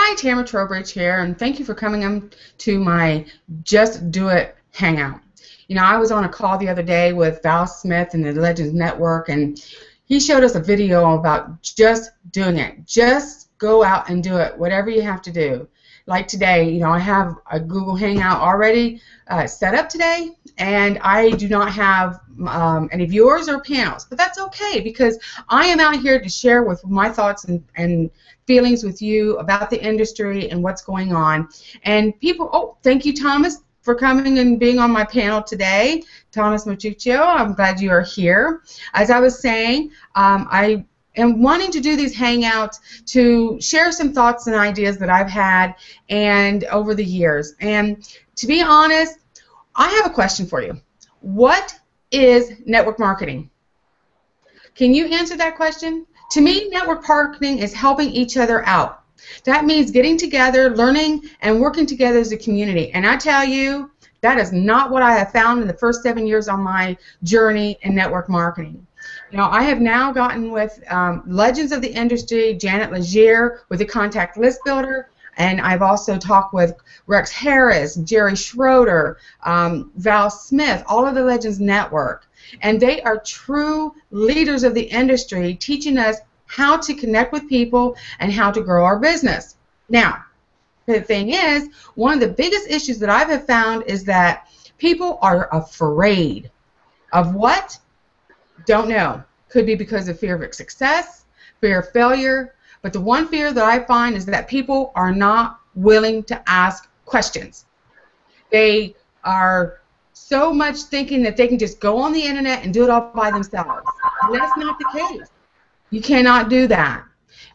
Hi, Tamra Trowbridge here, and thank you for coming to my Just Do It Hangout. You know, I was on a call the other day with Val Smith and the Legends Network, and he showed us a video about just doing it. Just go out and do it, whatever you have to do. Like today, you know, I have a Google Hangout already set up today, and I do not have any viewers or panels, but that's okay because I am out here to share with my thoughts and feelings with you about the industry and what's going on. And people, oh, thank you, Thomas, for coming and being on my panel today. Thomas Machuccio, I'm glad you are here. As I was saying, I am wanting to do these hangouts to share some thoughts and ideas that I've had and over the years. And to be honest, I have a question for you. What is network marketing? Can you answer that question? To me, network marketing is helping each other out. That means getting together, learning, and working together as a community. And I tell you, that is not what I have found in the first 7 years on my journey in network marketing. You know, I have now gotten with legends of the industry, Janet Legier with the Contact List Builder, and I've also talked with Rex Harris, Jerry Schroeder, Val Smith, all of the Legends Network. And they are true leaders of the industry, teaching us how to connect with people and how to grow our business. Now, the thing is, one of the biggest issues that I have found is that people are afraid of what? Don't know. Could be because of fear of success, fear of failure, but the one fear that I find is that people are not willing to ask questions. They are so much thinking that they can just go on the internet and do it all by themselves. And that's not the case. You cannot do that.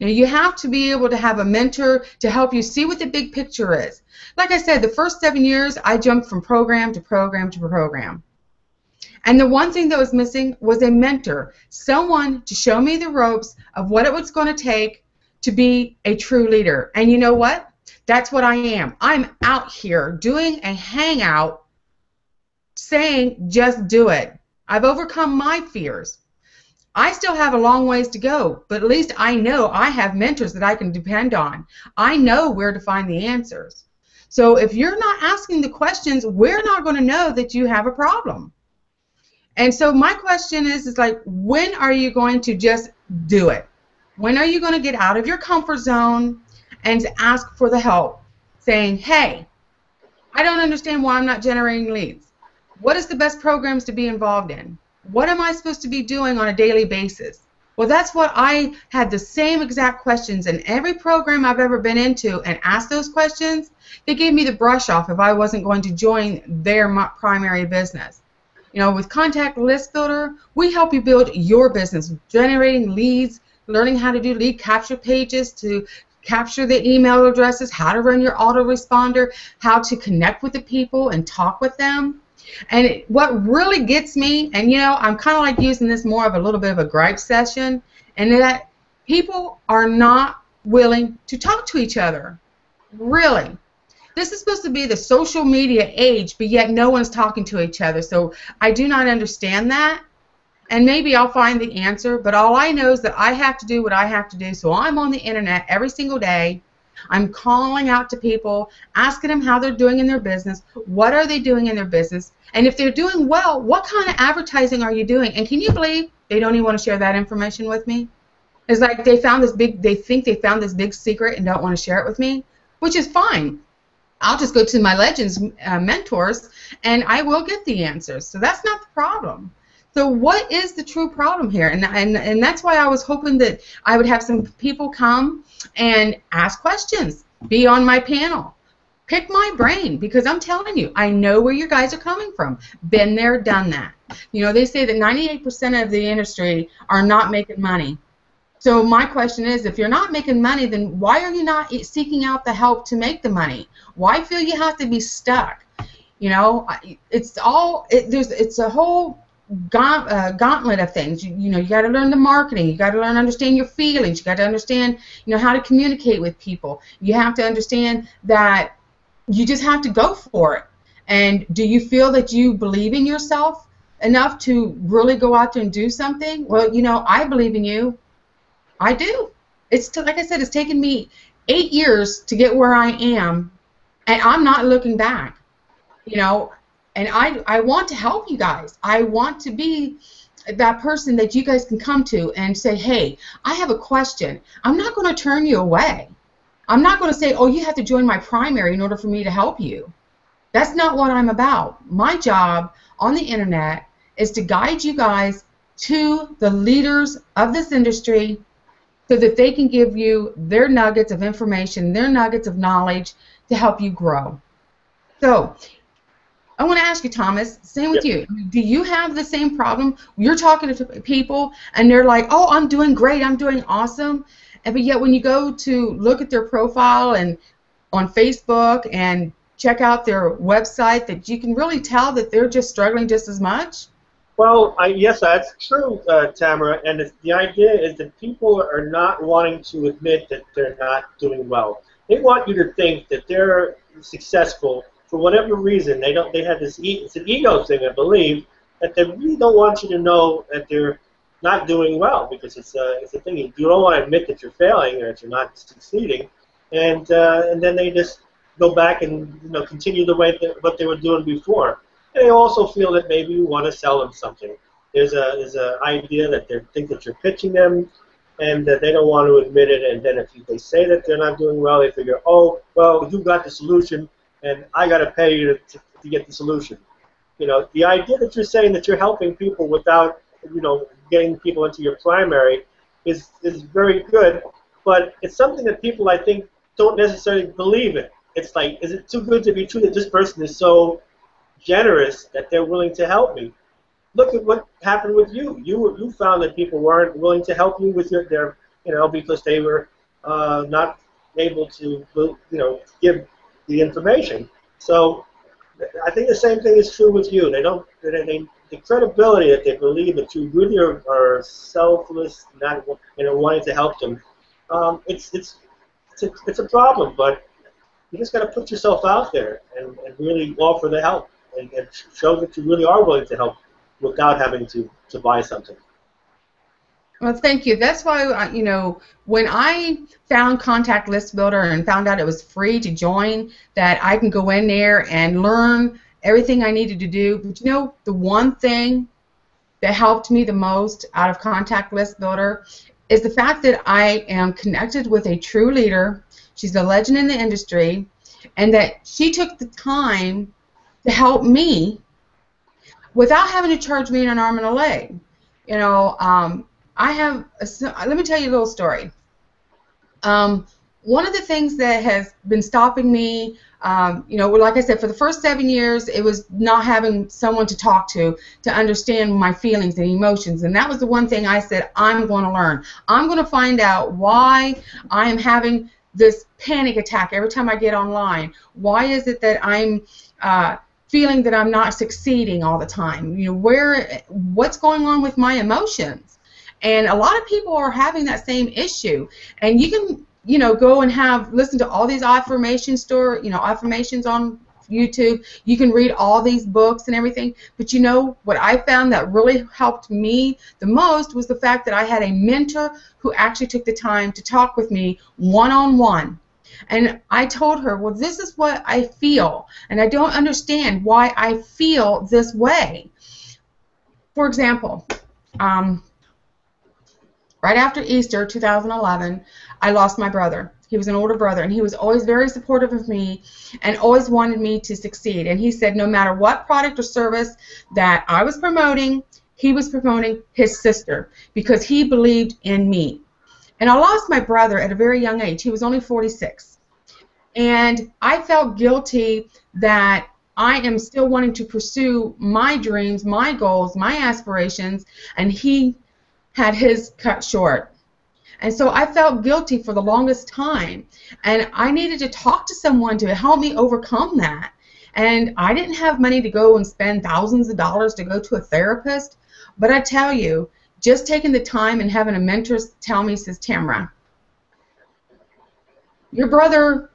You know, you have to be able to have a mentor to help you see what the big picture is. Like I said, the first 7 years, I jumped from program to program to program. And the one thing that was missing was a mentor, someone to show me the ropes of what it was going to take to be a true leader. And you know what? That's what I am. I'm out here doing a hangout saying just do it. I've overcome my fears. I still have a long ways to go, but at least I know I have mentors that I can depend on. I know where to find the answers. So if you're not asking the questions, we're not going to know that you have a problem. And so my question is like, when are you going to just do it? When are you going to get out of your comfort zone and ask for the help, saying, hey, I don't understand why I'm not generating leads. What is the best programs to be involved in? What am I supposed to be doing on a daily basis? Well, that's what I had the same exact questions in every program I've ever been into and asked those questions. They gave me the brush off if I wasn't going to join their primary business. You know, with Contact List Builder, we help you build your business, generating leads, learning how to do lead capture pages to capture the email addresses, how to run your autoresponder, how to connect with the people and talk with them. And what really gets me, and you know, I'm kind of like using this more of a little bit of a gripe session, and that people are not willing to talk to each other. Really. This is supposed to be the social media age, but yet no one's talking to each other. So I do not understand that. And maybe I'll find the answer, but all I know is that I have to do what I have to do. So I'm on the internet every single day. I'm calling out to people, asking them how they're doing in their business, what are they doing in their business, and if they're doing well, what kind of advertising are you doing? And can you believe they don't even want to share that information with me? It's like they think they found this big secret and don't want to share it with me, which is fine. I'll just go to my Legends mentors and I will get the answers. So that's not the problem. So what is the true problem here? And that's why I was hoping that I would have some people come and ask questions, be on my panel, pick my brain, because I'm telling you, I know where you guys are coming from. Been there, done that. You know, they say that 98% of the industry are not making money. So my question is, if you're not making money, then why are you not seeking out the help to make the money? Why feel you have to be stuck? You know, it's a whole gauntlet of things. You know, you got to learn the marketing. You got to learn to understand your feelings. You got to understand, you know, how to communicate with people. You have to understand that you just have to go for it. And do you feel that you believe in yourself enough to really go out there and do something? Well, you know, I believe in you. I do. It's like I said, it's taken me 8 years to get where I am, and I'm not looking back, you know. And I want to help you guys. I want to be that person that you guys can come to and say, hey, I have a question. I'm not going to turn you away. I'm not going to say, oh, you have to join my primary in order for me to help you. That's not what I'm about. My job on the internet is to guide you guys to the leaders of this industry so that they can give you their nuggets of information, their nuggets of knowledge to help you grow. So I want to ask you, Thomas, same with you. Do you have the same problem? You're talking to people and they're like, oh, I'm doing great, I'm doing awesome. But yet when you go to look at their profile and on Facebook and check out their website, that you can really tell that they're just struggling just as much? Well, yes, that's true, Tamara. And the idea is that people are not wanting to admit that they're not doing well. They want you to think that they're successful for whatever reason. They don't. They have this. It's an ego thing, I believe, that they really don't want you to know that they're not doing well, because it's a thing. You don't want to admit that you're failing or that you're not succeeding, and then they just go back and continue the way what they were doing before. And they also feel that maybe you want to sell them something. There's a idea that they think that you're pitching them, and that they don't want to admit it. And then if they say that they're not doing well, they figure, oh, well, you got the solution, and I got to pay you to get the solution. The idea that you're saying that you're helping people without, getting people into your primary is very good, but it's something that people, I think, don't necessarily believe in. It's like, is it too good to be true that this person is so generous that they're willing to help me? Look at what happened with you. You found that people weren't willing to help you with their because they were not able to give the information. So I think the same thing is true with you. The credibility that they believe that you really are selfless, not wanting to help them. It's a problem, but you just got to put yourself out there and really offer the help and show that you really are willing to help without having to buy something. Well, thank you. That's why, when I found Contact List Builder and found out it was free to join, that I can go in there and learn everything I needed to do. But the one thing that helped me the most out of Contact List Builder is the fact that I am connected with a true leader. She's a legend in the industry, and that she took the time to help me without having to charge me an arm and a leg. Let me tell you a little story. One of the things that has been stopping me, like I said, for the first 7 years, it was not having someone to talk to understand my feelings and emotions. And that was the one thing I said, I'm going to learn. I'm going to find out why I am having this panic attack every time I get online. Why is it that I'm feeling that I'm not succeeding all the time? What's going on with my emotions? And a lot of people are having that same issue. And you can, go and listen to all these affirmations on YouTube. You can read all these books and everything. But what I found that really helped me the most was the fact that I had a mentor who actually took the time to talk with me one-on-one. And I told her, well, this is what I feel, and I don't understand why I feel this way. For example, right after Easter 2011, I lost my brother. He was an older brother, and he was always very supportive of me and always wanted me to succeed. And he said no matter what product or service that I was promoting, he was promoting his sister because he believed in me. And I lost my brother at a very young age. He was only 46. And I felt guilty that I am still wanting to pursue my dreams, my goals, my aspirations, and he had his cut short. And so I felt guilty for the longest time. And I needed to talk to someone to help me overcome that. And I didn't have money to go and spend thousands of dollars to go to a therapist. But I tell you, just taking the time and having a mentor tell me, says, Tamra, your brother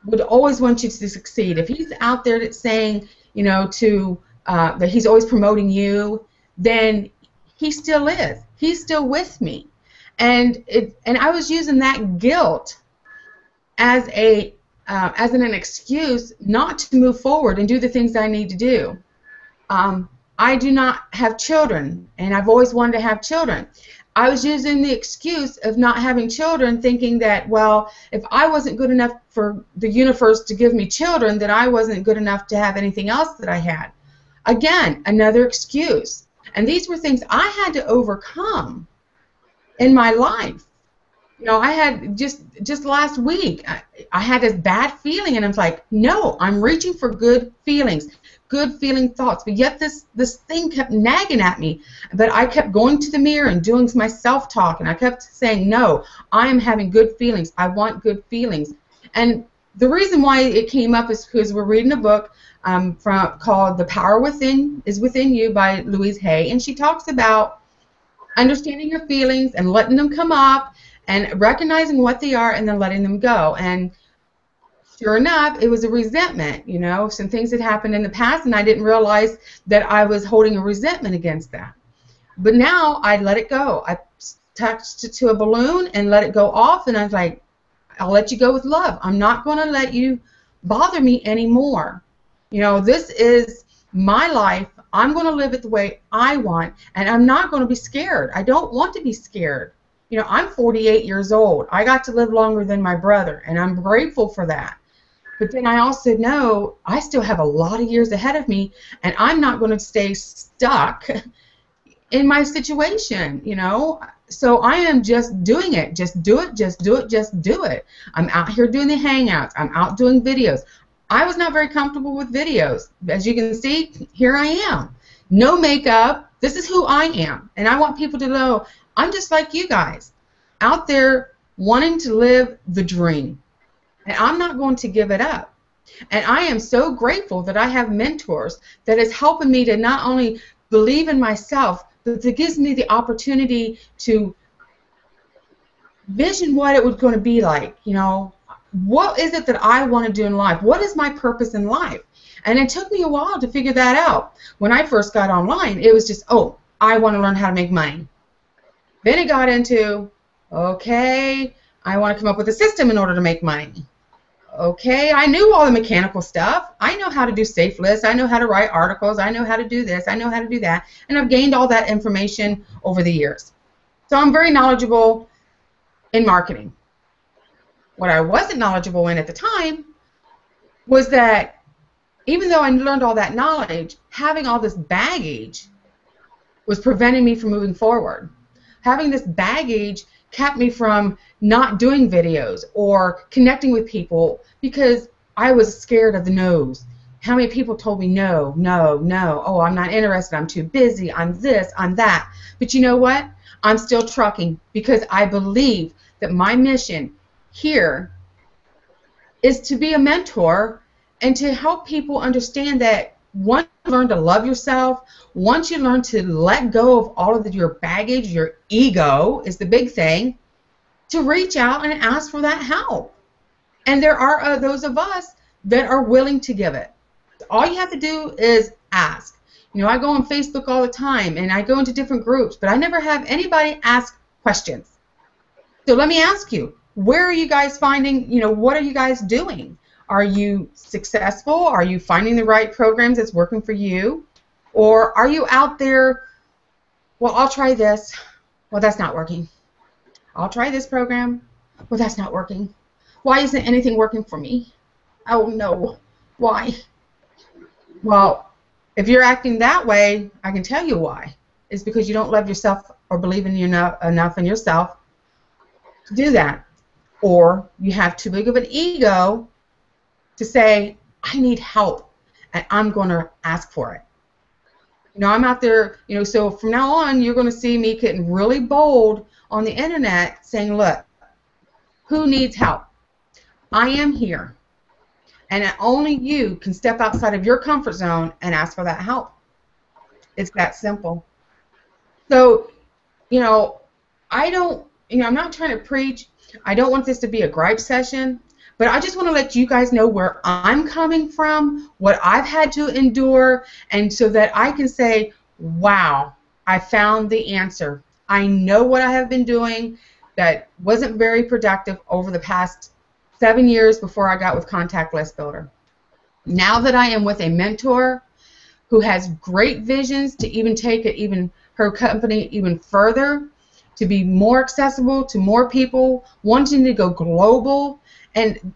would always want you to succeed. If he's out there that's saying, that he's always promoting you, then he still is. He's still with me. And I was using that guilt as an excuse not to move forward and do the things I need to do. I do not have children, and I've always wanted to have children. I was using the excuse of not having children, thinking that, well, if I wasn't good enough for the universe to give me children, then I wasn't good enough to have anything else that I had. Again, another excuse. And these were things I had to overcome in my life. You know, I had just last week, I had this bad feeling, and I'm like, no, I'm reaching for good feelings, good feeling thoughts. But yet this thing kept nagging at me. But I kept going to the mirror and doing my self-talk, and I kept saying, no, I am having good feelings. I want good feelings. And the reason why it came up is because we're reading a book called The Power Within is Within You by Louise Hay, and she talks about understanding your feelings and letting them come up and recognizing what they are and then letting them go. And sure enough, it was a resentment, you know, some things had happened in the past and I didn't realize that I was holding a resentment against that. But now I let it go. I touched it to a balloon and let it go off, and I was like, I'll let you go with love. I'm not going to let you bother me anymore. You know, this is my life. I'm going to live it the way I want, and I'm not going to be scared. I don't want to be scared. You know, I'm 48 years old. I got to live longer than my brother, and I'm grateful for that. But then I also know I still have a lot of years ahead of me, and I'm not going to stay stuck in my situation, you know. So I am just doing it. Just do it, just do it, just do it. I'm out here doing the Hangouts. I'm out doing videos. I was not very comfortable with videos. As you can see, here I am. No makeup. This is who I am. And I want people to know I'm just like you guys, out there wanting to live the dream. And I'm not going to give it up. And I am so grateful that I have mentors that is helping me to not only believe in myself, but it gives me the opportunity to vision what it was going to be like, you know. What is it that I want to do in life? What is my purpose in life? And it took me a while to figure that out. When I first got online, it was just, oh, I want to learn how to make money. Then it got into, okay, I want to come up with a system in order to make money. Okay, I knew all the mechanical stuff. I know how to do safe lists. I know how to write articles. I know how to do this. I know how to do that. And I've gained all that information over the years. So I'm very knowledgeable in marketing. What I wasn't knowledgeable in at the time was that even though I learned all that knowledge, having all this baggage was preventing me from moving forward. Having this baggage kept me from not doing videos or connecting with people because I was scared of the no's. How many people told me no, no, no, oh, I'm not interested, I'm too busy, I'm this, I'm that. But you know what? I'm still trucking because I believe that my mission here is to be a mentor and to help people understand that once you learn to love yourself, once you learn to let go of all of your baggage, your ego is the big thing, to reach out and ask for that help. And there are those of us that are willing to give it. All you have to do is ask. You know, I go on Facebook all the time and I go into different groups, but I never have anybody ask questions. So let me ask you, where are you guys finding, you know, what are you guys doing? Are you successful? Are you finding the right programs that's working for you? Or are you out there, well, I'll try this. Well, that's not working. I'll try this program. Well, that's not working. Why isn't anything working for me? Oh, no. Why? Well, if you're acting that way, I can tell you why. It's because you don't love yourself or believe in enough in yourself to do that. Or you have too big of an ego to say, I need help, and I'm going to ask for it. You know, I'm out there, you know, so from now on, you're going to see me getting really bold on the internet saying, look, who needs help? I am here. And only you can step outside of your comfort zone and ask for that help. It's that simple. So, you know, I'm not trying to preach. I don't want this to be a gripe session, but I just want to let you guys know where I'm coming from, what I've had to endure, and so that I can say, wow, I found the answer. I know what I have been doing that wasn't very productive over the past 7 years before I got with Contact List Builder. Now that I am with a mentor who has great visions to even take it her company even further, to be more accessible to more people, wanting to go global, and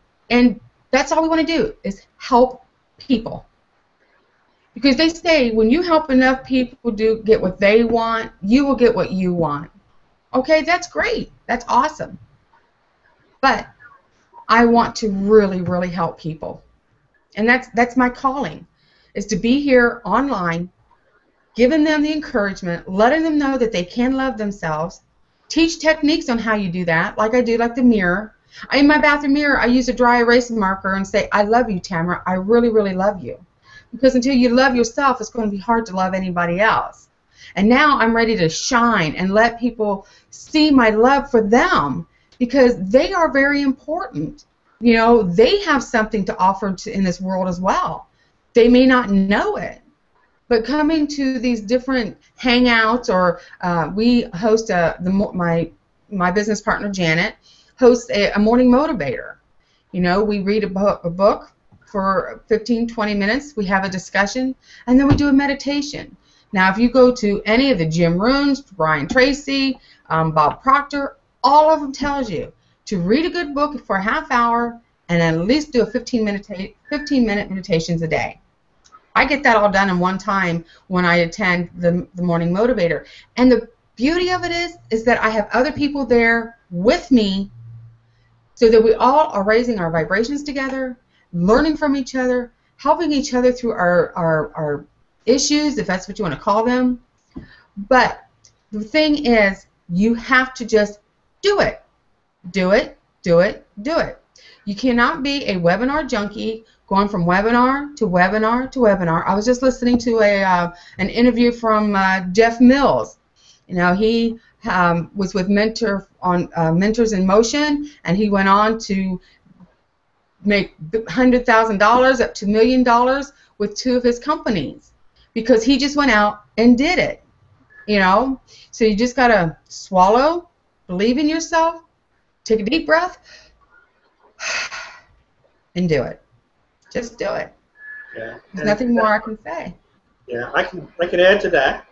that's all we want to do is help people. Because they say when you help enough people get what they want, you will get what you want. Okay, that's great. That's awesome. But I want to really, really help people. And that's my calling, is to be here online, giving them the encouragement, letting them know that they can love themselves, teach techniques on how you do that, like I do, like the mirror. In my bathroom mirror, I use a dry erase marker and say, I love you, Tamra. I really, really love you. Because until you love yourself, it's going to be hard to love anybody else. And now I'm ready to shine and let people see my love for them, because they are very important. You know, they have something to offer in this world as well. They may not know it, but coming to these different hangouts, or we host my business partner Janet hosts a morning motivator. You know, we read a book for 15-20 minutes. We have a discussion, and then we do a meditation. Now, if you go to any of the Jim Roons, Brian Tracy, Bob Proctor, all of them tells you to read a good book for a half hour and at least do a 15-minute meditations a day. I get that all done in one time when I attend the morning motivator. And the beauty of it is that I have other people there with me, so that we all are raising our vibrations together, learning from each other, helping each other through our issues, if that's what you want to call them. But the thing is, you have to just do it. Do it, do it, do it. You cannot be a webinar junkie going from webinar to webinar to webinar. I was just listening to an interview from Jeff Mills. You know, he was with Mentors in Motion, and he went on to make $100,000 up to $1 million with 2 of his companies, because he just went out and did it. You know, so you just gotta swallow, believe in yourself, take a deep breath, and do it. Just do it. Yeah. There's nothing more I can say. Yeah, I can add to that.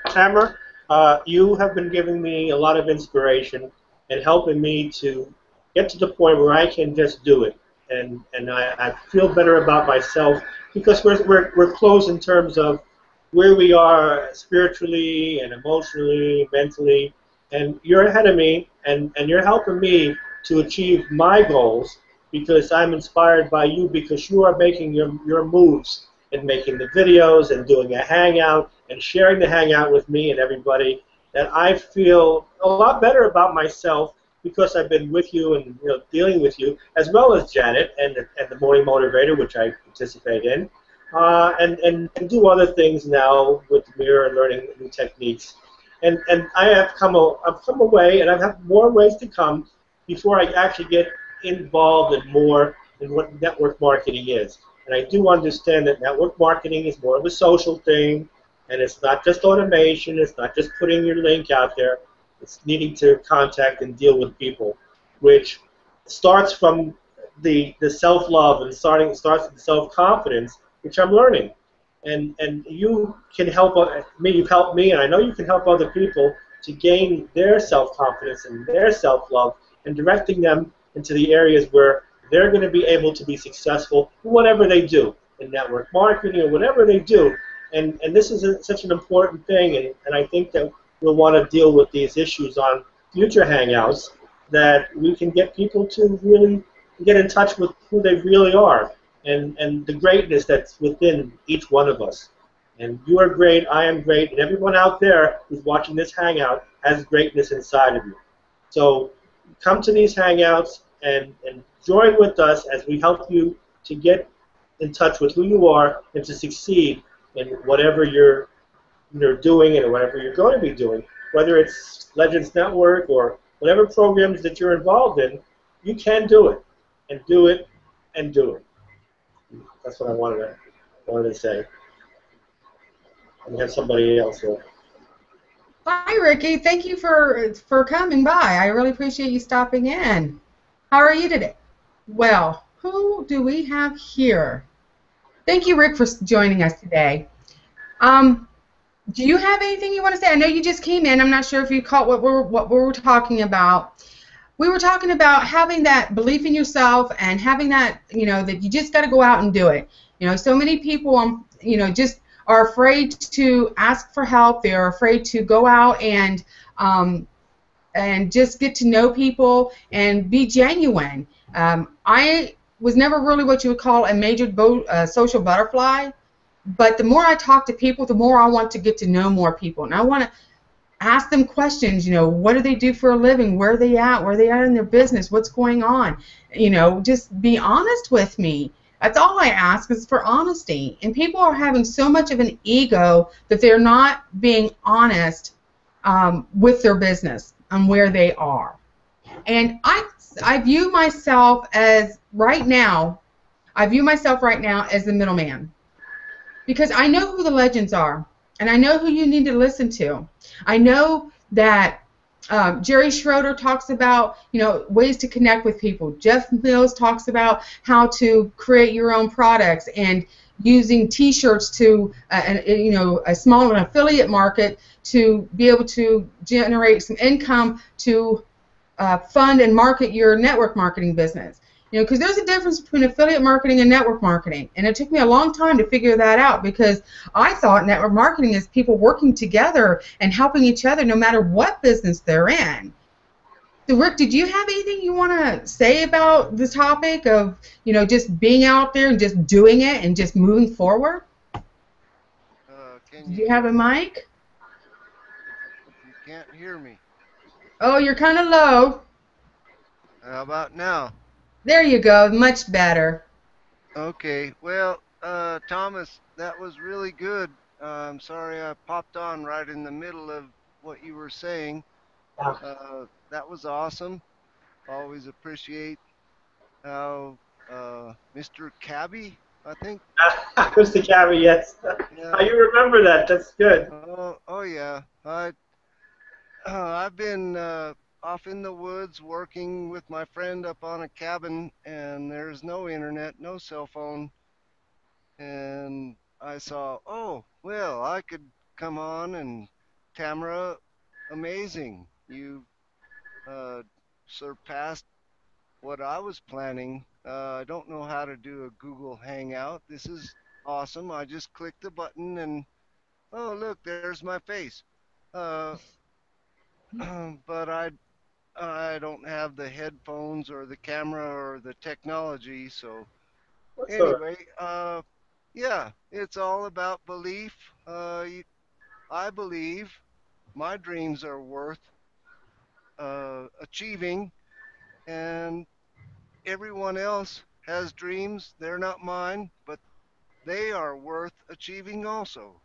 Tamra, you have been giving me a lot of inspiration and helping me to get to the point where I can just do it, and I feel better about myself, because we're close in terms of where we are spiritually and emotionally, mentally, and you're ahead of me, and you're helping me to achieve my goals, because I'm inspired by you, because you are making your moves and making the videos and doing a hangout and sharing the hangout with me and everybody, that I feel a lot better about myself, because I've been with you and dealing with you, as well as Janet and the Morning Motivator, which I participate in, and do other things now with the mirror and learning new techniques. And I've come away, and I have more ways to come before I actually get involved in more in what network marketing is. And I do understand that network marketing is more of a social thing, and it's not just automation, it's not just putting your link out there, it's needing to contact and deal with people, which starts from the self-love and starts with self-confidence, which I'm learning. And you can help me, you've helped me, and I know you can help other people to gain their self-confidence and their self-love, and directing them into the areas where they're going to be able to be successful in whatever they do, in network marketing or whatever they do. And this is such an important thing, and I think that we'll want to deal with these issues on future Hangouts, that we can get people to really get in touch with who they really are, and the greatness that's within each one of us. And you are great, I am great, and everyone out there who's watching this Hangout has greatness inside of you. So come to these Hangouts and join with us as we help you to get in touch with who you are and to succeed in whatever you're doing and whatever you're going to be doing. Whether it's Legends Network or whatever programs that you're involved in, you can do it, and do it, and do it. That's what I wanted to say. And we have somebody else here. Hi, Ricky. Thank you for coming by. I really appreciate you stopping in. How are you today? Well, who do we have here? Thank you, Rick, for joining us today. Um, do you have anything you want to say? I know you just came in. I'm not sure if you caught what we were talking about. We were talking about having that belief in yourself and having that, that you just got to go out and do it. So many people, just are afraid to ask for help. They're afraid to go out um, and just get to know people and be genuine. I was never really what you would call a major social butterfly, but the more I talk to people, the more I want to get to know more people, and I want to ask them questions. What do they do for a living? Where are they at? Where are they at in their business? What's going on? Just be honest with me. That's all I ask is for honesty. And people are having so much of an ego that they're not being honest with their business and where they are. And I view myself as right now, as the middleman, because I know who the legends are, and I know who you need to listen to. I know that Jerry Schroeder talks about, ways to connect with people. Jeff Mills talks about how to create your own products and using T-shirts to, a small affiliate market to be able to generate some income to fund and market your network marketing business. Because there's a difference between affiliate marketing and network marketing, and it took me a long time to figure that out, because I thought network marketing is people working together and helping each other no matter what business they're in. So Rick, did you have anything you want to say about the topic of, just being out there and just doing it and just moving forward? Can Do you you hear have a me? mic? You can't hear me. Oh, you're kind of low. How about now? There you go, much better. Okay. Well, Thomas, that was really good. I'm sorry I popped on right in the middle of what you were saying. That was awesome. Always appreciate how Mr. Cabby, I think. Mr. Carey, yes. How Yeah. you remember that? That's good. Oh yeah. I've been off in the woods working with my friend up on a cabin, and there's no internet, no cell phone. And I saw, oh, well, I could come on and Tamra, amazing. You uh, surpassed what I was planning. I don't know how to do a Google Hangout. This is awesome. I just clicked the button and, oh, look, there's my face. Uh, but I don't have the headphones or the camera or the technology. So That's all right. anyway, yeah, it's all about belief. I believe my dreams are worth achieving, and everyone else has dreams. They're not mine, but they are worth achieving also.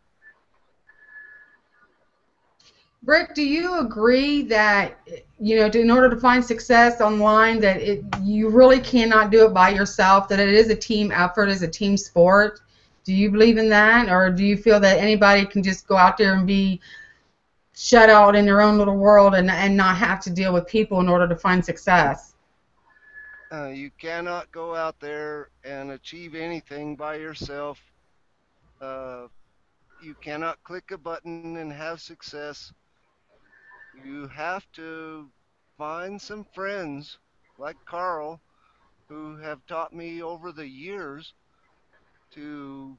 Rick, do you agree that, in order to find success online, that you really cannot do it by yourself, that it is a team effort, is a team sport? Do you believe in that, or do you feel that anybody can just go out there and be shut out in their own little world and not have to deal with people in order to find success? You cannot go out there and achieve anything by yourself. Uh, you cannot click a button and have success. You have to find some friends like Carl who have taught me over the years to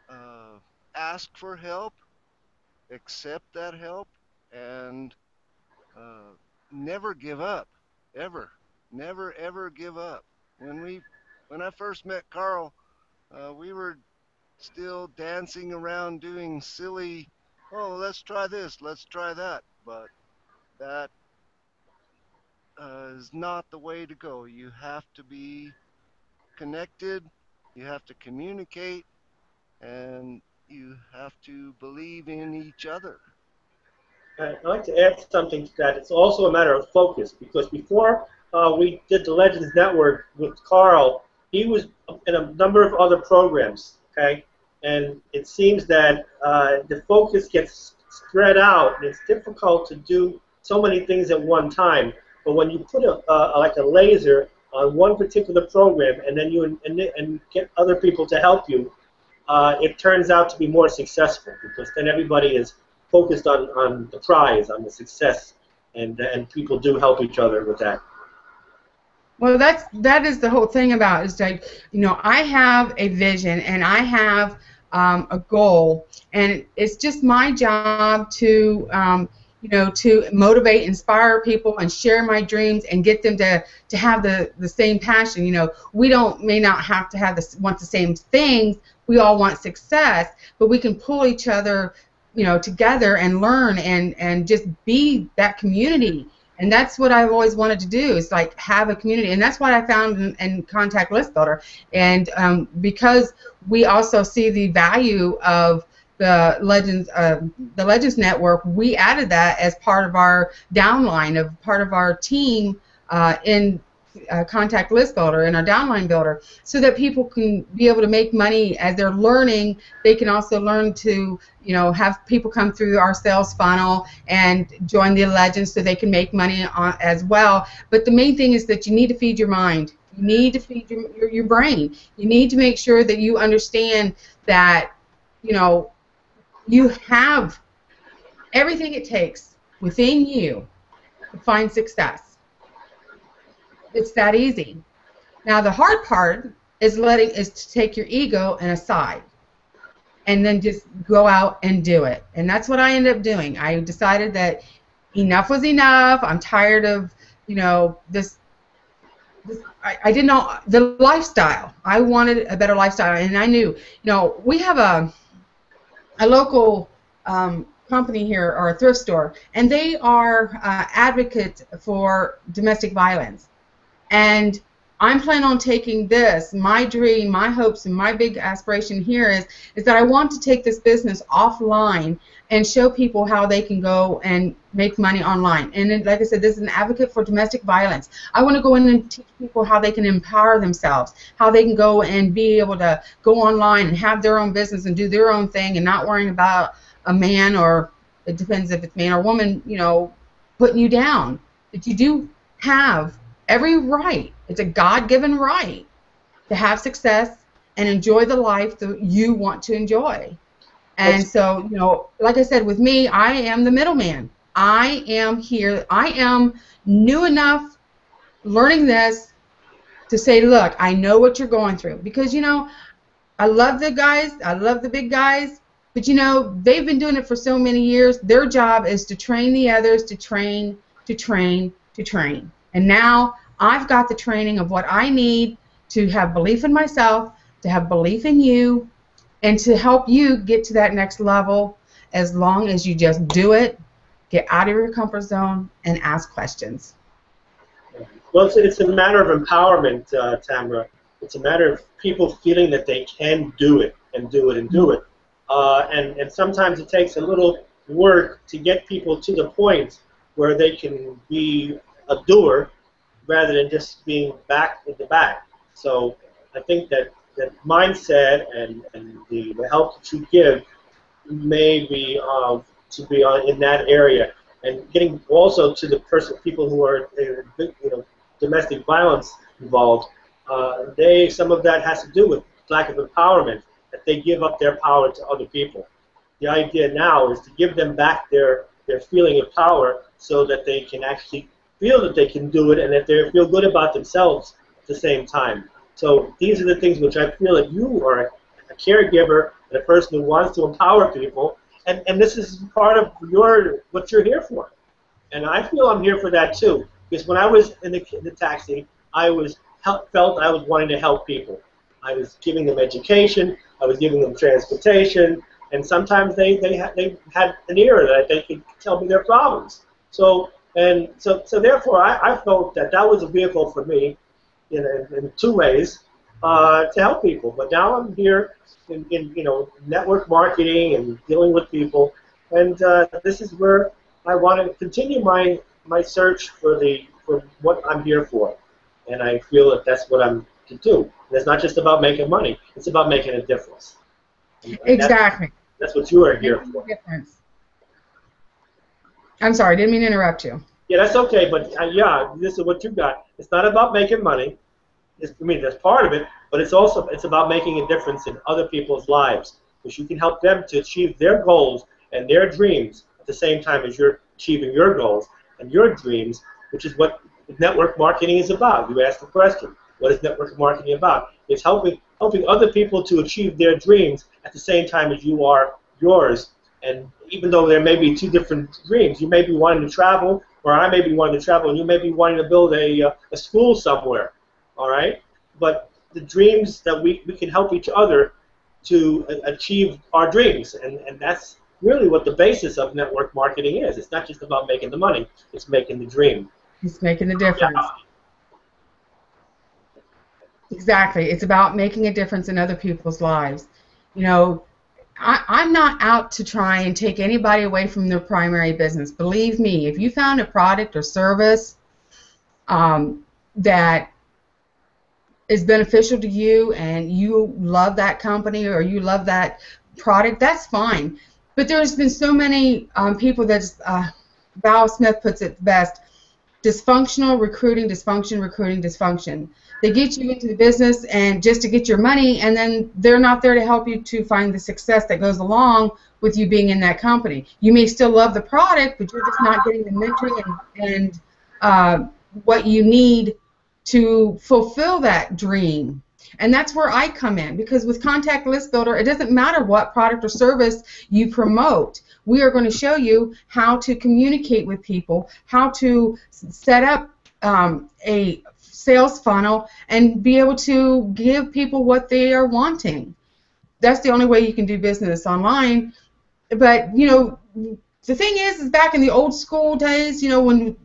uh, ask for help, accept that help, and uh, never give up, ever, never ever give up. When I first met Carl, we were still dancing around doing silly, oh, let's try this, let's try that, but that is not the way to go. You have to be connected, you have to communicate, and you have to believe in each other. I'd like to add something to that. It's also a matter of focus, because before we did the Legends Network with Carl, he was in a number of other programs, okay? And it seems that the focus gets spread out, and it's difficult to do so many things at one time. But when you put like a laser on one particular program, and then and get other people to help you, it turns out to be more successful because then everybody is focused on the prize, on the success, and people do help each other with that. Well, that is the whole thing about is like, you know, I have a vision and I have a goal, and it's just my job to you know, to motivate, inspire people, and share my dreams and get them to have the same passion. You know, we may not have to have want the same things. We all want success, but we can pull each other, you know, together and learn and just be that community. And that's what I've always wanted to do, is like have a community. And that's what I found in Contact List Builder. And because we also see the value of the Legends Network, we added that as part of our downline, of part of our team in Contact List Builder, in our downline builder, so that people can be able to make money as they're learning. They can also learn to, you know, have people come through our sales funnel and join the Legends so they can make money as well. But the main thing is that you need to feed your mind. You need to feed your brain. You need to make sure that you understand that, you know, you have everything it takes within you to find success. It's that easy. Now the hard part is to take your ego and aside, and then just go out and do it. And that's what I ended up doing. I decided that enough was enough. I'm tired of, you know, I didn't know the lifestyle. I wanted a better lifestyle, and I knew, you know, we have a local company here, or a thrift store, and they are advocates for domestic violence. And I'm planning on taking this, my dream, my hopes, and my big aspiration here is that I want to take this business offline and show people how they can go and make money online. And then, like I said, this is an advocate for domestic violence. I want to go in and teach people how they can empower themselves, how they can go and be able to go online and have their own business and do their own thing and not worrying about a man, or it depends if it's man or woman, you know, putting you down. That you do have every right. It's a God-given right to have success and enjoy the life that you want to enjoy. And so, you know, like I said, with me, I am the middleman. I am here. I am new enough learning this to say, look, I know what you're going through. Because, you know, I love the guys. I love the big guys. But, you know, they've been doing it for so many years. Their job is to train the others, to train, to train, to train. And now I've got the training of what I need to have belief in myself, to have belief in you, and to help you get to that next level, as long as you just do it, get out of your comfort zone, and ask questions. Well, it's a matter of empowerment, Tamra. It's a matter of people feeling that they can do it and do it and do it. And sometimes it takes a little work to get people to the point where they can be a doer rather than just being back in the back. So I think that mindset and the help that you give may be to be in that area, and getting also to the people who are, you know, domestic violence involved. Some of that has to do with lack of empowerment, that they give up their power to other people. The idea now is to give them back their feeling of power, so that they can actually feel that they can do it, and that they feel good about themselves at the same time. So these are the things which I feel that you are a caregiver and a person who wants to empower people, and this is part of what you're here for. And I feel I'm here for that too, because when I was in the taxi, I felt I was wanting to help people. I was giving them education, I was giving them transportation, and sometimes they had an ear that they could tell me their problems. So therefore, I felt that was a vehicle for me in two ways to help people. But now I'm here in you know, network marketing and dealing with people, and this is where I want to continue my search for what I'm here for, and I feel that that's what I'm to do. And it's not just about making money; it's about making a difference. And exactly. That's what you are here for. Difference. I'm sorry, I didn't mean to interrupt you. Yeah, that's okay, but yeah, this is what you got. It's not about making money. I mean, that's part of it, but it's about making a difference in other people's lives, because you can help them to achieve their goals and their dreams at the same time as you're achieving your goals and your dreams, which is what network marketing is about. You asked the question, what is network marketing about? It's helping other people to achieve their dreams at the same time as you are yours. And even though there may be two different dreams, you may be wanting to travel, or I may be wanting to travel, and you may be wanting to build a school somewhere. All right? But the dreams that we can help each other to achieve our dreams, and that's really what the basis of network marketing is. It's not just about making the money, it's making the dream. It's making a difference. Exactly. It's about making a difference in other people's lives. You know, I'm not out to try and take anybody away from their primary business. Believe me, if you found a product or service that is beneficial to you and you love that company or you love that product, that's fine. But there's been so many people that, Val Smith puts it best, dysfunctional recruiting, dysfunction, recruiting, dysfunction. They get you into the business and just to get your money, and then they're not there to help you to find the success that goes along with you being in that company. You may still love the product, but you're just not getting the mentoring and what you need to fulfill that dream. And that's where I come in, because with Contact List Builder, it doesn't matter what product or service you promote. We are going to show you how to communicate with people, how to set up a sales funnel and be able to give people what they are wanting. That's the only way you can do business online. But, you know, the thing is back in the old school days, you know, when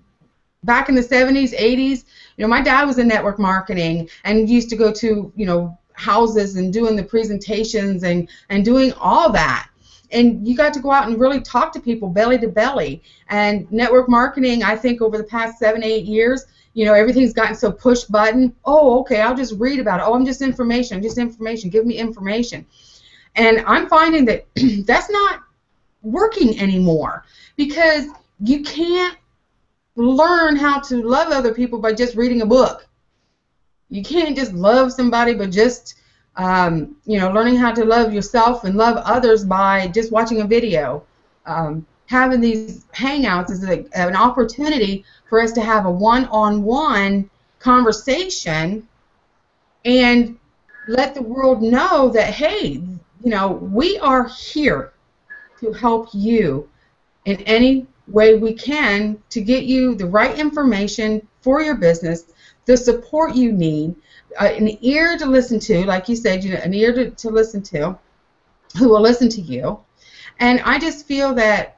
back in the 70s, 80s, you know, my dad was in network marketing and used to go to, you know, houses and doing the presentations and doing all that. And you got to go out and really talk to people belly to belly. And network marketing, I think over the past 7, 8 years, you know, everything's gotten so push button. Oh, okay, I'll just read about it. Oh, I'm just information. Give me information. And I'm finding that that's not working anymore, because you can't learn how to love other people by just reading a book. You can't just love somebody by just you know, learning how to love yourself and love others by just watching a video. Having these hangouts is an opportunity for us to have a one-on-one conversation and let the world know that, hey, you know, we are here to help you in any way we can to get you the right information for your business, the support you need, an ear to listen to, like you said, you know, an ear to listen to, who will listen to you. And I just feel that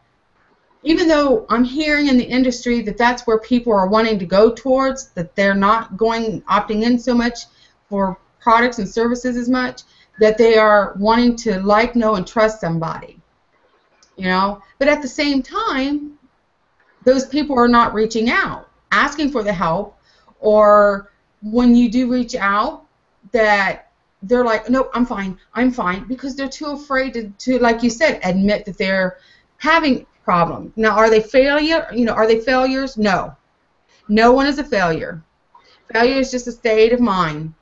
even though I'm hearing in the industry that that's where people are wanting to go towards, that they're not opting in so much for products and services as much, that they are wanting to like, know, and trust somebody. You know, but at the same time, those people are not reaching out, asking for the help, or when you do reach out, that they're like, nope, I'm fine, because they're too afraid to, like you said, admit that they're having problems. Now, are they failure? You know, are they failures? No. No one is a failure. Failure is just a state of mind.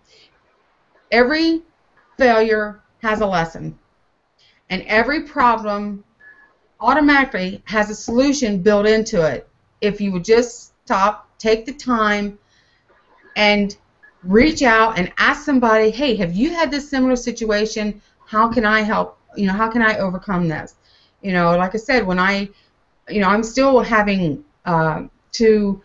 Every failure has a lesson, and every problem automatically has a solution built into it. If you would just stop, take the time, and reach out and ask somebody, hey, have you had this similar situation? How can I help? You know, how can I overcome this? You know, like I said, when I'm still having to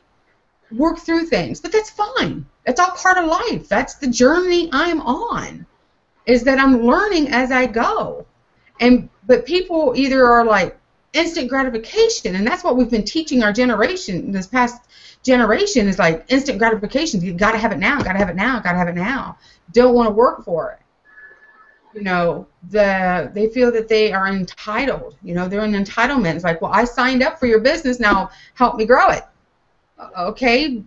work through things, but that's fine. That's all part of life. That's the journey I'm on, is that I'm learning as I go. But people either are like instant gratification, and that's what we've been teaching our generation, this past generation, is like instant gratification. You got to have it now, got to have it now, got to have it now. Don't want to work for it. You know, they feel that they are entitled. You know, they're in entitlement. It's like, well, I signed up for your business, now help me grow it. Okay,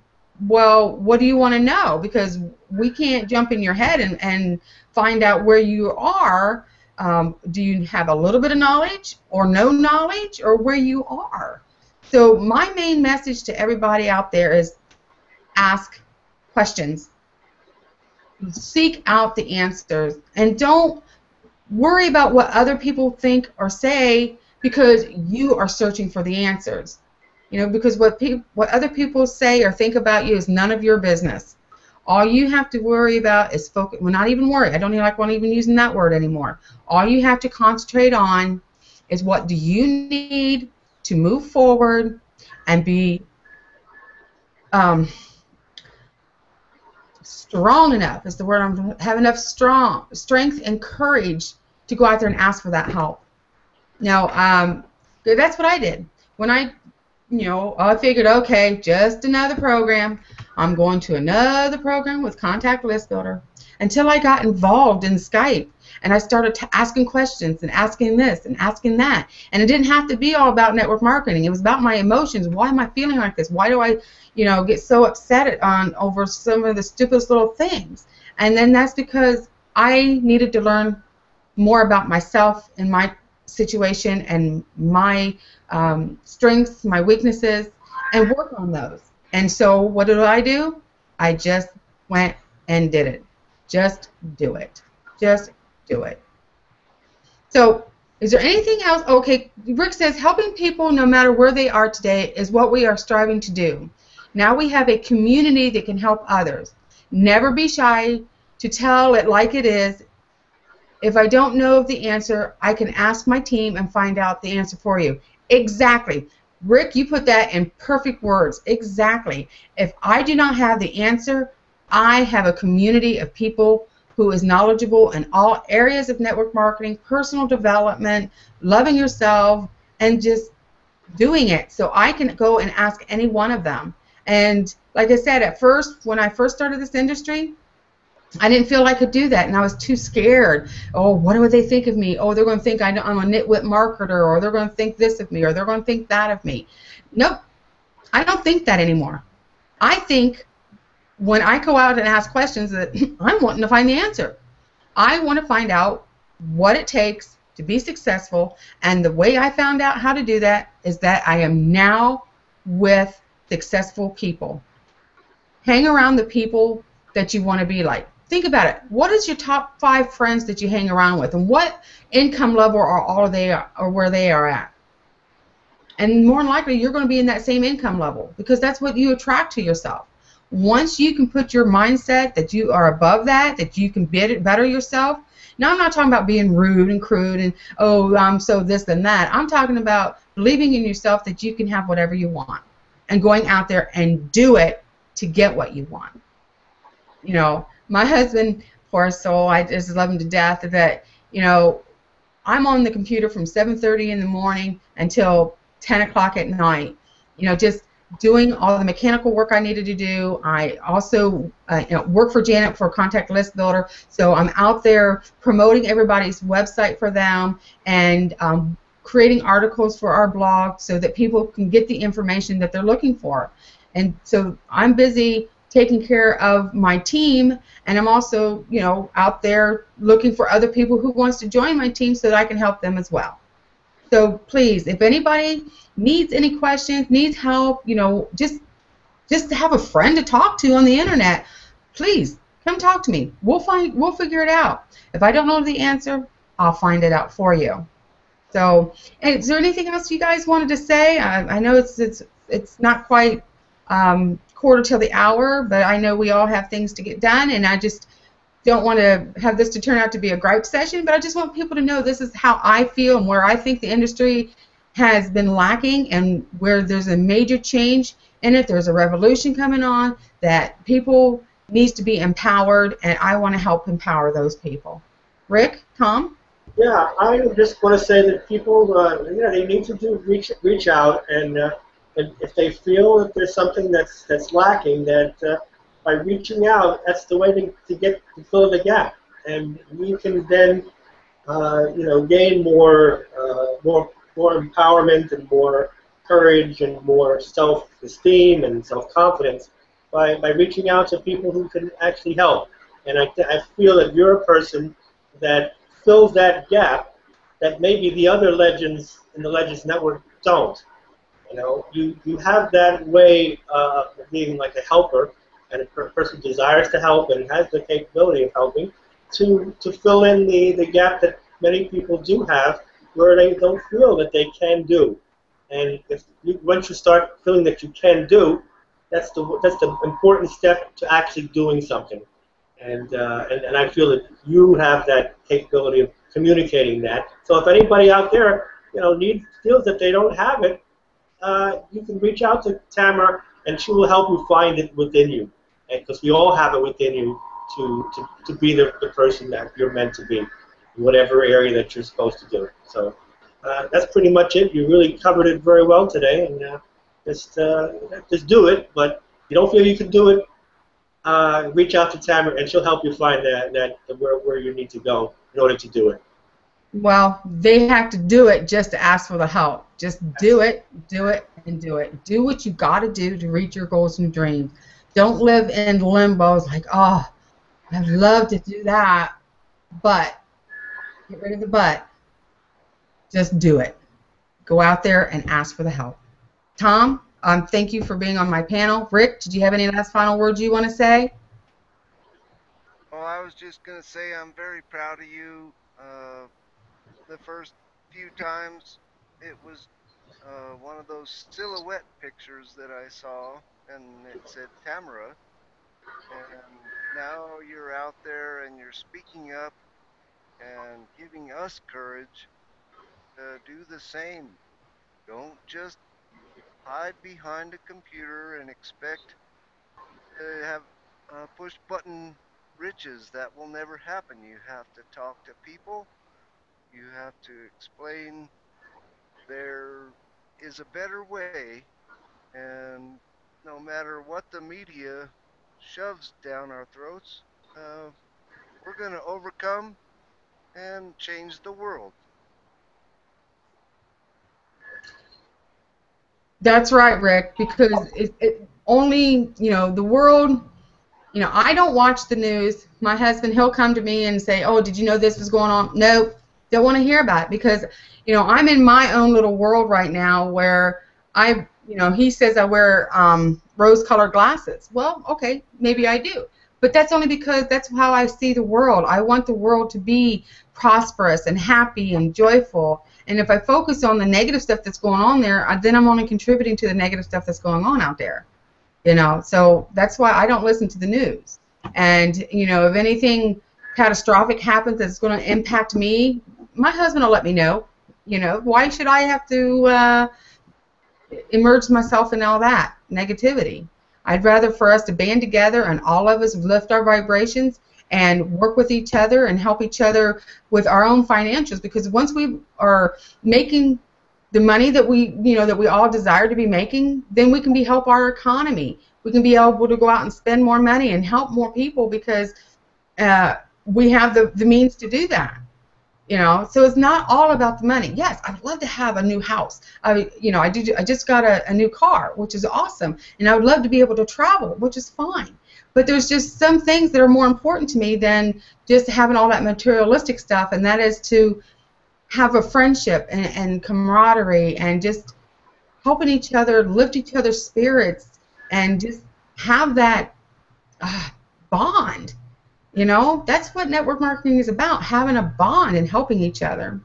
well, what do you want to know? Because we can't jump in your head and find out where you are. Do you have a little bit of knowledge or no knowledge, or where you are? So my main message to everybody out there is ask questions. seek out the answers and don't worry about what other people think or say because you are searching for the answers. You know, because what other people say or think about you is none of your business. All you have to worry about is focus. Well, not even worry. I don't even want even using that word anymore. All you have to concentrate on is what do you need to move forward and be um, strong enough is the word have enough strength and courage to go out there and ask for that help. Now, that's what I did. When I figured, okay, just another program. I'm going to another program with Contact List Builder until I got involved in Skype and I started asking questions and asking this and asking that. And it didn't have to be all about network marketing. It was about my emotions. Why am I feeling like this? Why do I, get so upset over some of the stupidest little things? And then that's because I needed to learn more about myself and my situation and my strengths, my weaknesses, and work on those. And so what did I do? I just went and did it. Just do it. Just do it. So is there anything else? Okay, Rick says helping people no matter where they are today is what we are striving to do. Now we have a community that can help others. Never be shy to tell it like it is. If I don't know the answer, I can ask my team and find out the answer for you. Exactly. Rick, you put that in perfect words. Exactly. If I do not have the answer, I have a community of people who is knowledgeable in all areas of network marketing, personal development, loving yourself, and just doing it. So I can go and ask any one of them. And like I said, at first, when I first started this industry, I didn't feel I could do that, and I was too scared. Oh, what would they think of me? Oh, they're going to think I'm a nitwit marketer, or they're going to think this of me, or they're going to think that of me. Nope, I don't think that anymore. I think when I go out and ask questions that I'm wanting to find the answer. I want to find out what it takes to be successful, and the way I found out how to do that is that I am now with successful people. Hang around the people that you want to be like. Think about it. What is your top 5 friends that you hang around with, and what income level are they or where they are at? And more than likely, you're going to be in that same income level because that's what you attract to yourself. Once you can put your mindset that you are above that you can better yourself. Now, I'm not talking about being rude and crude and, oh, I'm so this and that. I'm talking about believing in yourself that you can have whatever you want and going out there and do it to get what you want. My husband, poor soul, I just love him to death, that, I'm on the computer from 7:30 in the morning until 10 o'clock at night, just doing all the mechanical work I needed to do. I also work for Janet for Contact List Builder, so I'm out there promoting everybody's website for them and creating articles for our blog so that people can get the information that they're looking for. And so I'm busy taking care of my team, and I'm also, out there looking for other people who wants to join my team so that I can help them as well. So please, if anybody needs any questions, needs help, just to have a friend to talk to on the internet, please come talk to me. We'll figure it out. If I don't know the answer, I'll find it out for you. So, is there anything else you guys wanted to say? I know it's not quite quarter till the hour, but I know we all have things to get done, and I just don't want to have this to turn out to be a gripe session, but I just want people to know this is how I feel and where I think the industry has been lacking and where there's a major change in it. There's a revolution coming on that people needs to be empowered, and I want to help empower those people. Rick, Tom? Yeah, I just want to say that people, they need to reach out, and if they feel that there's something that's lacking, that by reaching out, that's the way to fill the gap, and we can then, gain more empowerment and more courage and more self-esteem and self-confidence by reaching out to people who can actually help. And I feel that you're a person that fills that gap that maybe the other legends in the Legends Network don't. You have that way of being like a helper, and a person desires to help and has the capability of helping, to fill in the gap that many people do have where they don't feel that they can do. And if you, once you start feeling that you can do, that's the important step to actually doing something. And I feel that you have that capability of communicating that. So if anybody out there, feels that they don't have it, you can reach out to Tamara, and she will help you find it within you. Because we all have it within you to be the person that you're meant to be, in whatever area that you're supposed to do. So that's pretty much it. You really covered it very well today, and just do it. But if you don't feel you can do it, reach out to Tamara, and she'll help you find where you need to go in order to do it. Well, they have to do it just to ask for the help. Just do it, and do it. Do what you got to do to reach your goals and dreams. Don't live in limbo like, oh, I'd love to do that, but get rid of the but. Just do it. Go out there and ask for the help. Tom, thank you for being on my panel. Rick, did you have any last final words you want to say? Oh, I was just going to say I'm very proud of you. The first few times it was one of those silhouette pictures that I saw, and it said Tamra. And now you're out there and you're speaking up and giving us courage to do the same. Don't just hide behind a computer and expect to have push button riches. That will never happen. You have to talk to people. You have to explain there is a better way, and no matter what the media shoves down our throats, we're going to overcome and change the world. That's right, Rick, because it only, the world, I don't watch the news. My husband, he'll come to me and say, oh, did you know this was going on? No, don't want to hear about it because, I'm in my own little world right now where he says I wear rose-colored glasses. Well, okay, maybe I do. But that's only because that's how I see the world. I want the world to be prosperous and happy and joyful. And if I focus on the negative stuff that's going on there, then I'm only contributing to the negative stuff that's going on out there. So that's why I don't listen to the news. And, if anything catastrophic happens that's going to impact me, my husband will let me know. Why should I have to immerse myself in all that negativity? I'd rather for us to band together and all of us lift our vibrations and work with each other and help each other with our own financials, because once we are making the money that we all desire to be making, then we can help our economy. We can be able to go out and spend more money and help more people because we have the means to do that. So it's not all about the money. Yes, I'd love to have a new house. I just got a new car, which is awesome, and I would love to be able to travel, which is fine. But there's just some things that are more important to me than just having all that materialistic stuff, and that is to have a friendship and camaraderie and just helping each other, lift each other's spirits, and just have that bond. That's what network marketing is about, having a bond and helping each other.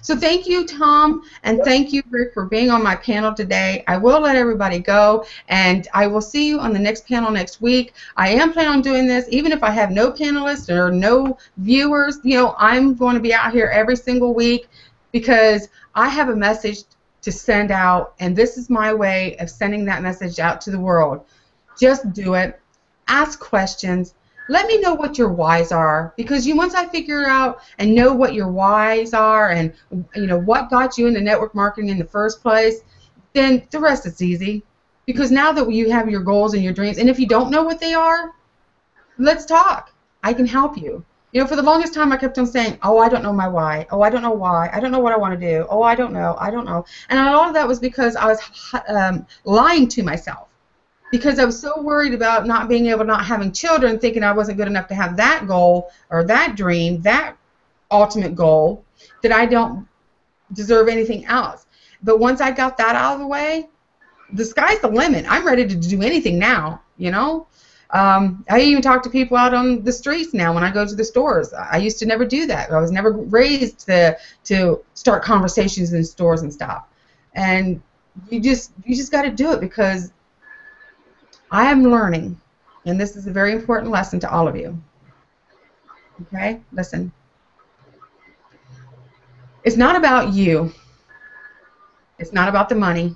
So thank you, Tom, and thank you, Rick, for being on my panel today. I will let everybody go, and I will see you on the next panel next week. I am planning on doing this, even if I have no panelists or no viewers. I'm going to be out here every single week because I have a message to send out, and this is my way of sending that message out to the world. Just do it. Ask questions. Let me know what your whys are, because once I figure out and know what your whys are and what got you into network marketing in the first place, then the rest is easy. Because now that you have your goals and your dreams, and if you don't know what they are, let's talk. I can help you. For the longest time I kept on saying, oh, I don't know my why. Oh, I don't know why. I don't know what I want to do. Oh, I don't know. I don't know. And a lot of that was because I was lying to myself. Because I was so worried about not being able to not having children, thinking I wasn't good enough to have that goal or that dream, that ultimate goal, that I don't deserve anything else. But once I got that out of the way, the sky's the limit. I'm ready to do anything now, I even talk to people out on the streets now when I go to the stores. I used to never do that. I was never raised to start conversations in stores and stuff. And you just got to do it, because I am learning, and this is a very important lesson to all of you. Okay? Listen. It's not about you. It's not about the money.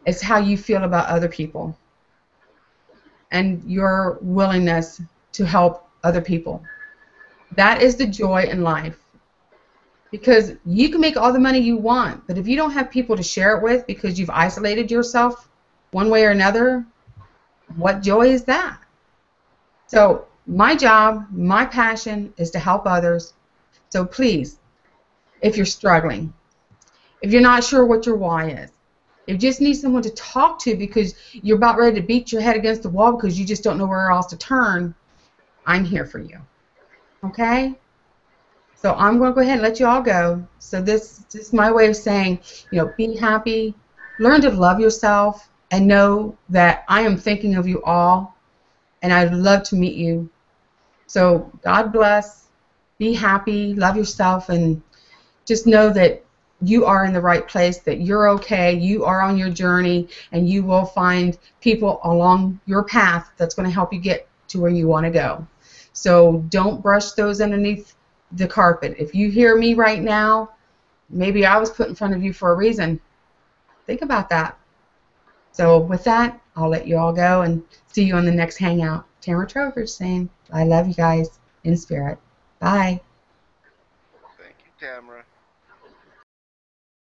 It's how you feel about other people and your willingness to help other people. That is the joy in life. Because you can make all the money you want, but if you don't have people to share it with because you've isolated yourself one way or another, what joy is that? So my job, my passion is to help others. So please, if you're struggling, if you're not sure what your why is, if you just need someone to talk to because you're about ready to beat your head against the wall because you just don't know where else to turn, I'm here for you. Okay? So I'm going to go ahead and let you all go. So this is my way of saying, be happy, learn to love yourself, and know that I am thinking of you all, and I'd love to meet you. So God bless, be happy, love yourself, and just know that you are in the right place, that you're okay, you are on your journey, and you will find people along your path that's going to help you get to where you want to go. So don't brush those underneath the carpet. If you hear me right now, maybe I was put in front of you for a reason. Think about that. So with that, I'll let you all go and see you on the next Hangout. Tamra Trover saying, I love you guys in spirit. Bye. Thank you, Tamra.